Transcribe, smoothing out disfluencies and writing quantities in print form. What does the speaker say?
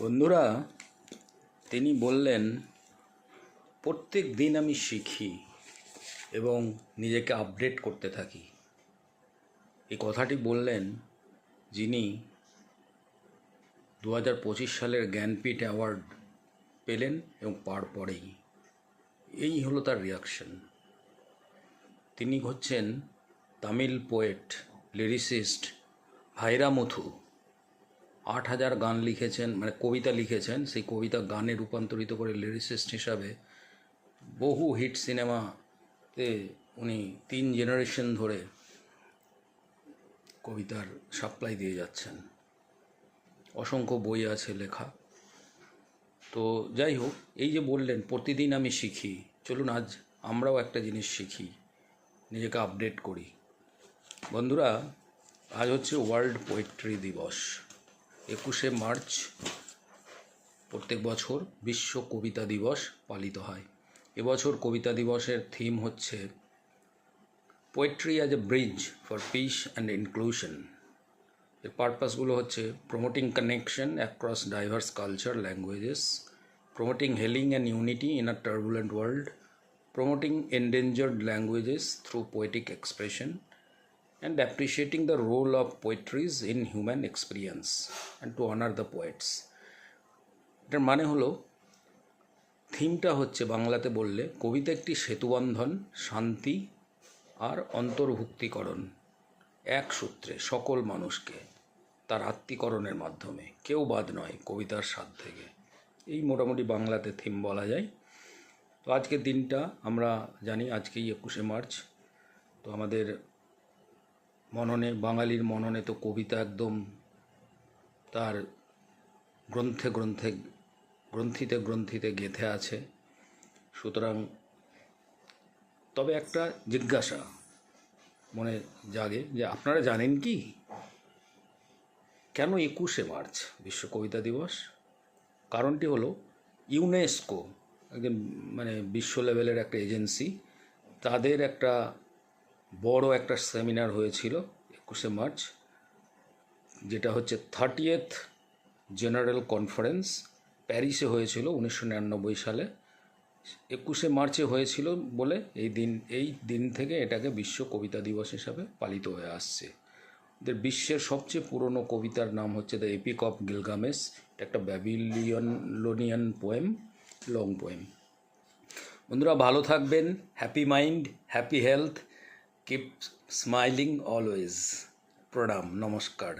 বন্ধুরা, তিনি বললেন, প্রত্যেক দিন আমি শিখি এবং নিজেকে আপডেট করতে থাকি। এই কথাটি বললেন যিনি 2025 সালের জ্ঞানপীঠ অ্যাওয়ার্ড পেলেন এবং পরেই এই হলো তার রিয়াকশন। তিনি হচ্ছেন তামিল পোয়েট, লিরিসিস্ট ভাইরামুথু। 8,000 গান লিখেছেন, মানে কবিতা লিখেছেন। সেই কবিতা গানে রূপান্তরিত করে লিরিসিস্ট হিসাবে বহু হিট সিনেমাতে উনি 3 জেনারেশন ধরে কবিতার সাপ্লাই দিয়ে যাচ্ছেন। অসংখ্য বই আছে লেখা। তো যাই হোক, এই যে বললেন প্রতিদিন আমি শিখি, চলুন আজ আমরাও একটা জিনিস শিখি, নিজেকে আপডেট করি। বন্ধুরা, আজ হচ্ছে ওয়ার্ল্ড পোয়েট্রি দিবস। 21শে মার্চ প্রত্যেক বছর বিশ্ব কবিতা দিবস পালিত হয়। এবছর কবিতা দিবসের থিম হচ্ছে poetry as a bridge for piece and inclusion. এর পারপাসগুলো হচ্ছে promoting connection across diverse culture languages, promoting healing and unity in a turbulent world, promoting endangered languages through poetic expression, and appreciating the role of poetries in human experience and to honor the poets. এটার মানে হলো, থিমটা হচ্ছে বাংলাতে বললে, কবিতা একটি সেতুবন্ধন, শান্তি আর অন্তর্ভুক্তিকরণ, এক সূত্রে সকল মানুষকে তার আত্মীকরণের মাধ্যমে, কেউ বাদ নয় কবিতার স্বাদ থেকে। এই মোটামুটি বাংলাতে থিম বলা যায়। তো আজকের দিনটা আমরা জানি, আজকেই 21শে মার্চ। তো আমাদের মননে, বাঙালির মননে তো কবিতা একদম তার গ্রন্থিতে গেঁথে আছে। সুতরাং তবে একটা জিজ্ঞাসা মনে জাগে যে আপনারা জানেন কি কেন 21শে মার্চ বিশ্ব কবিতা দিবস? কারণটি হলো, ইউনেস্কো একজন বিশ্ব লেভেলের একটা এজেন্সি, তাদের একটা বড় একটা সেমিনার হয়েছিল 21শে মার্চ, যেটা হচ্ছে 30th জেনারেল কনফারেন্স, প্যারিসে হয়েছিল 1999 সালে। 21শে মার্চে হয়েছিল বলে এই দিন থেকে এটাকে বিশ্ব কবিতা দিবস হিসাবে পালিত হয়ে আসছে। এদের বিশ্বের সবচেয়ে পুরনো কবিতার নাম হচ্ছে দ্য এপিক অফ গিলগামেশ। এটা একটা ব্যাবিলনিয়ান পোয়েম, লং পোয়েম। বন্ধুরা, ভালো থাকবেন, happy mind, happy health, keep smiling always. প্রণাম, নমস্কার।